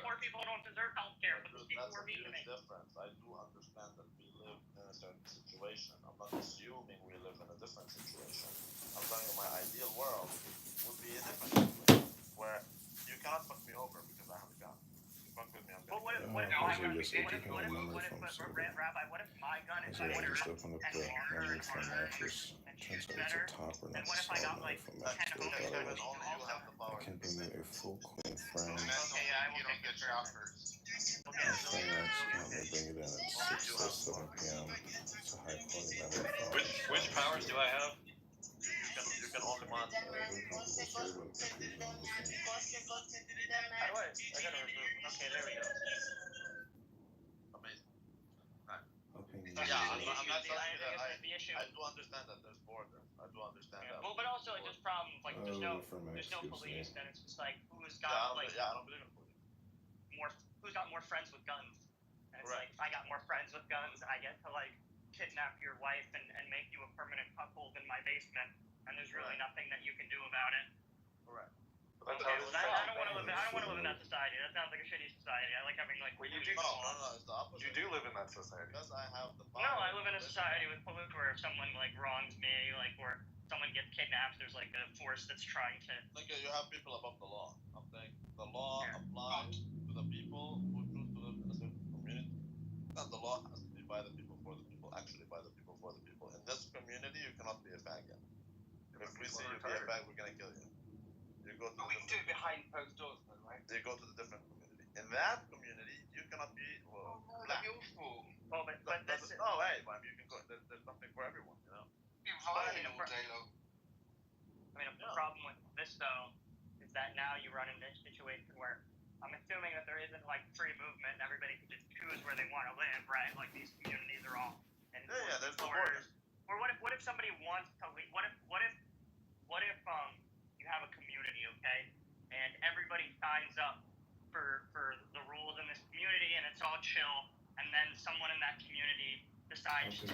poor people don't deserve health care, but those people were mean to me. Difference. I do understand that we live in a certain situation. I'm not assuming we live in a different situation. I'm telling you my ideal world would be a different situation where you cannot fuck me over because I have a gun. You fuck with me, I'm But gonna what if Oh, my those are gun? just What if opening the memory foam server. Rabbi? What if my gun is So I better just opened up and the longer memory and foam harder mattress. and Turns shoots out it's a better? topper, And not what a if I solid got memory like foam 10 mattress. of They those thought it guns was. only you have the I power. can bring me a full clean frame. Okay, yeah, I will You don't take get this for it. choppers. We'll My get it. friend actually helped me bring it in at 6 to 7 p.m. It's a high quality memory foam. Which powers do I have? You can only mod. Very comfortable server with confusion on the screen. How do I gotta remove. Okay, there we go. Amazing. Hoping you Yeah, I'm not I telling you guess that. the issue. I do understand that there's borders. I do understand that. Well, but also like there's problems like there's no police, then it's just like who's got I don't believe in police. who's got more friends with guns, and it's like if I got more friends with guns, I get to like kidnap your wife and make you a permanent cuckold in my basement, and there's really nothing that you can do about it. Correct. Okay, well, I don't want to live. I don't want to live in that society. That sounds like a shitty society. I like having like. Well, you do. No, it's the opposite. You do live in that society. Because I have the power. No, I live in a society with police where if someone like wrongs me, like where someone gets kidnapped, there's like a force that's trying to. Like you have people above the law. I'm saying the law applies to the people who choose to live in a certain community, and the law has to be by the people for the people. Actually, by the people for the people. In this community, you cannot be a faggot. If we see you be a faggot, we're gonna kill you. You go to. But we can do it behind closed doors, though, right? You go to the different community. In that community, you cannot be black. Well, but that's. Oh, hey, man, you can go. There's something for everyone, you know. I mean, the problem with this though is that now you run into a situation where I'm assuming that there isn't like free movement and everybody can just choose where they want to live, right? Like these communities are all. Yeah, there's no borders. Or what if somebody wants to leave? What if you have a community, okay, and everybody signs up for the rules in this community and it's all chill, and then someone in that community decides to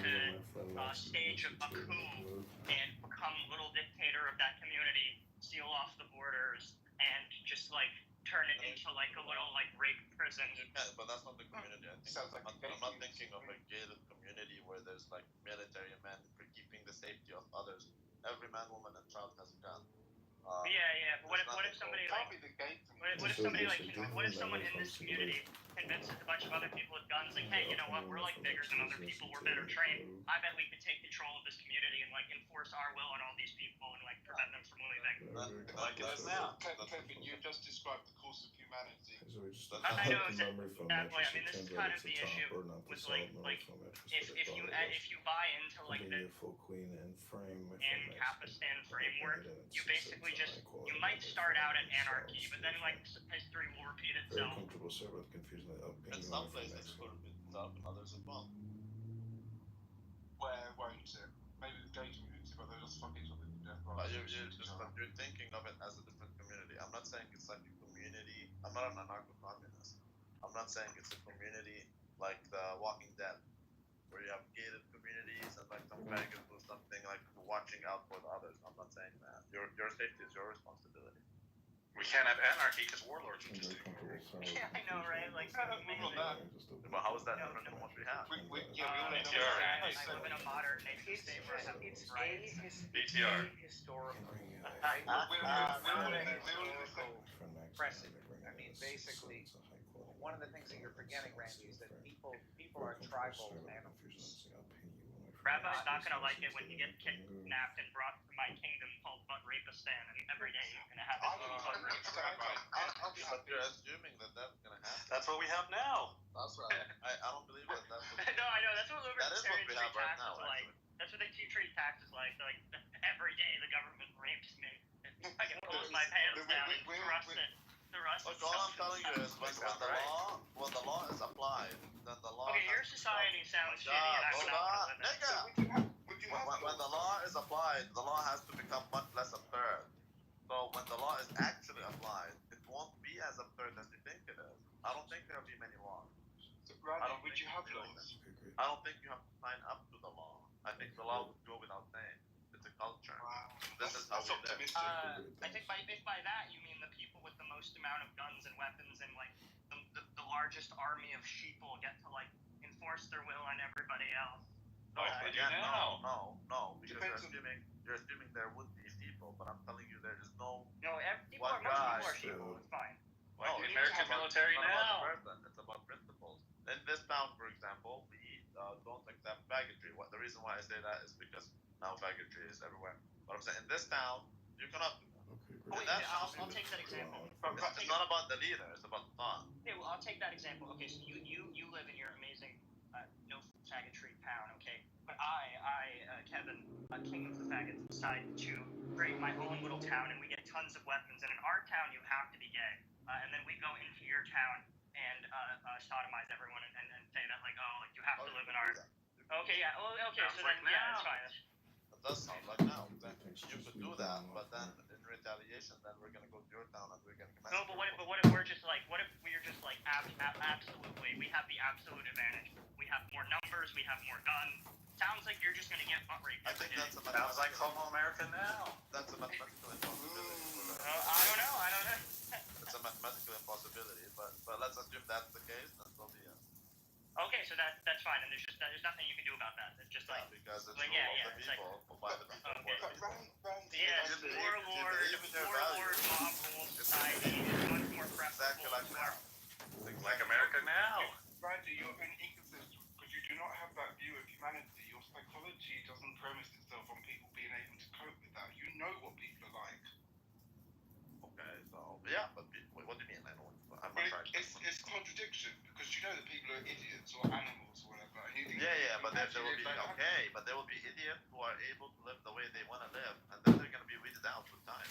stage a coup and become little dictator of that community, seal off the borders, and just like turn it into like a little like rape prison. Yeah, but that's not the community. I think I'm not thinking of a gated community where there's like military men for keeping the safety of others. Every man, woman, and child has a gun. Yeah. But what if somebody like what if someone in this community convinces a bunch of other people with guns like, hey, you know what, we're like bigger than other people, we're better trained. I bet we could take control of this community and like enforce our will on all these people and like prevent them from leaving. Like it is now. Kevin, you just described the course of humanity. I know exactly. I mean, this is kind of the issue with like if you buy into like the Ancapistan framework, you basically you might start out at anarchy, but then like history will repeat Very itself. comfortable server with confusion of In some places it could have been tough, and others as well. Where won't it? Maybe the gay community, but they'll just fuck each other to death. But you're thinking of it as a different community. I'm not saying it's like a community. I'm not an anarcho-communist. I'm not saying it's a community like The Walking Dead, where you have gated communities and like some guy can do something like watching out for the others. I'm not saying that. Your safety is your responsibility. We can't have anarchy because warlords are just. Yeah, I know, right? Like, But how is that different from what we have? I live in a modern nation state where I have these rights. BTR. Historical. Precedent. I mean, basically, one of the things that you're forgetting, Randy, is that people are tribal animals. Rabbi's not gonna like it when you get kidnapped and brought to my kingdom called Butt Rapistan, and every day you're gonna have this little butt Rapistan. But you're assuming that that's gonna happen. That's what we have now. That's right. I don't believe that that's what No, I know, that's what that is what libertarians we treat have right taxes now, like. That's what they treat taxes like. They're like, every day the government rapes me. I can pull my pants down and thrust it. Look, all I'm telling you is when the law is applied, then the law. Okay, your society sounds shitty, and I'm not gonna live it. When the law is applied, the law has to become much less absurd. So when the law is actually applied, it won't be as absurd as you think it is. I don't think there'll be many laws. Would you have laws? I don't think you have to sign up to the law. I think the law would go without saying. It's a culture. This is how we live. I think if by that you mean the people with the most amount of guns and weapons and like the largest army of sheeple get to like enforce their will on everybody else. No, because you're assuming there would be people, but I'm telling you there is no. No, people are sheeple. It's fine. Why No, do it's the American about- military it's not now? about the person, it's about principles. In this town, for example, we don't accept faggotry. The reason why I say that is because now faggotry is everywhere. But I'm saying in this town, you cannot do that. Oh, wait, I'll take that example. It's not about the leader, it's about the town. Okay, well, I'll take that example. Okay, so you live in your amazing no faggotry town, okay? But Kevin, king of the faggots, decide to create my own little town, and we get tons of weapons. And in our town, you have to be gay. And then we go into your town and sodomize everyone and say that, like, oh, like, you have to live in our... Okay, yeah, well, okay, so then, yeah, that's fine. It does sound like now. Then you could do that, but then in retaliation, then we're gonna go to your town and we're gonna No, but what if we're just like, what if we're just like, absolutely, we have the absolute advantage. We have more numbers, we have more guns. Sounds like you're just gonna get butt raped. I think that's a Sounds like Homo America now. That's a mathematical impossibility. I don't know. It's a mathematical impossibility, but let's assume that's the case, and so be it. Okay, so that's fine, and there's nothing you can do about that. It's just like, because it's like, rule yeah, of the it's like, people, by the people, okay. for the people. Yeah, warlord, mob rule society is much more preferable to our... Like America now. Randy, you're being inconsistent because you do not have that view of humanity. Your psychology doesn't premise itself on people being able to cope with that. You know what people are like. Okay, so yeah, but what do you mean? I know. I'm not trying. It's contradiction because you know that people are idiots or animals or whatever. And you think But there will be but there will be idiots who are able to live the way they want to live, and then they're going to be weeded out with time.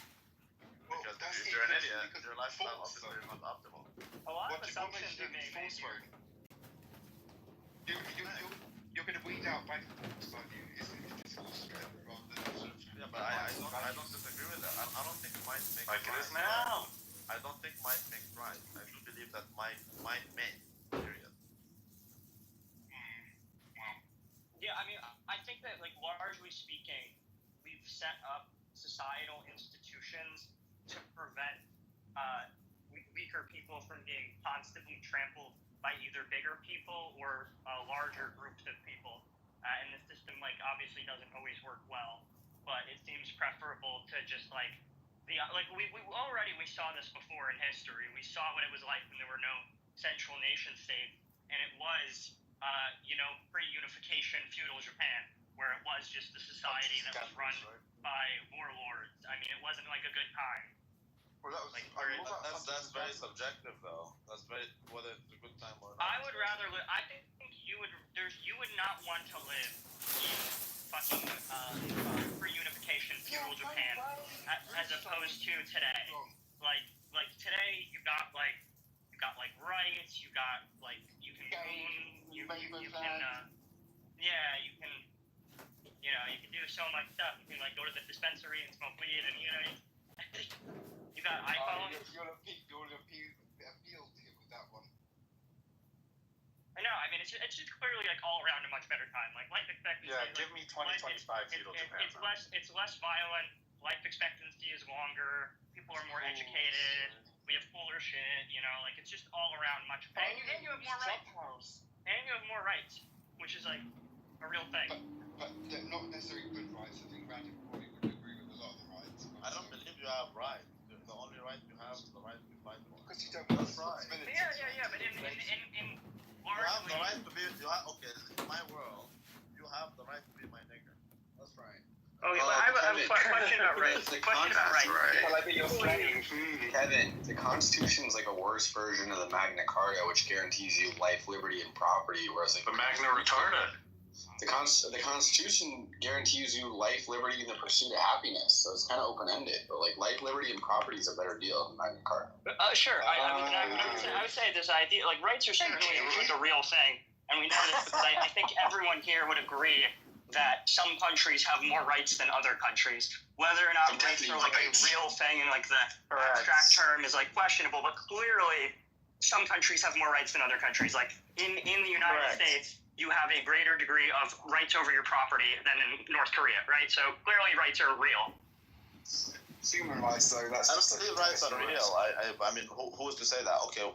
Because if you're an idiot, your lifestyle obviously is not optimal. A lot of assumptions are being made here. You're going to weed out by force, aren't you? It's physical strength rather than sort of... Yeah, but I don't disagree with that. I don't think might makes Like it right. is now. I don't think might makes right. I do believe that might may. Period. Yeah, I mean, I think that, like, largely speaking, we've set up societal institutions to prevent weaker people from being constantly trampled by either bigger people or larger groups of people. And the system, like, obviously doesn't always work well, but it seems preferable to just, like, we saw this before in history. We saw what it was like when there were no central nation states, and it was, pre-unification feudal Japan, where it was just a society that was run by warlords. I mean, it wasn't like a good time. Well, that was, like, that's very subjective, though. That's very whether it's a good time or not. I would rather live. I think you would not want to live in fucking pre-unification feudal Japan as opposed to today. Like today, you got rights. You got you can own. You can you can do so much stuff. You can go to the dispensary and smoke weed, and you got iPhones. You're appeal to it with that one. I know. I mean, it's just clearly all around a much better time. Like life expectancy. Yeah, give me 2025 feudal Japan. It's less violent. Life expectancy is longer. People are more educated. We have cooler shit. It's just all around much better. And you have more rights. And you have more rights, which is a real thing. But they're not necessarily good rights. I think Randy probably would agree with a lot of the rights. I don't believe you have rights. The only right you have is the right to fight for. Because you don't want responsibility. Yeah. But in largely, you have the right to be. In my world, you have the right to be my nigger. That's right. Okay, but I have a question about rights. Kevin, the Constitution is like a worse version of the Magna Carta, which guarantees you life, liberty, and property, whereas the Magna Retarda. The Constitution guarantees you life, liberty, and the pursuit of happiness. So it's kind of open-ended, but life, liberty, and property is a better deal than Magna Carta. Sure. I would say this idea, rights are certainly a real thing, and we know this because I think everyone here would agree that some countries have more rights than other countries. Whether or not rights are a real thing and the abstract term is questionable, but clearly some countries have more rights than other countries. In the United States, you have a greater degree of rights over your property than in North Korea, right? So clearly rights are real. Human rights, though, that's rights are real. I mean, who is to say that? Okay, what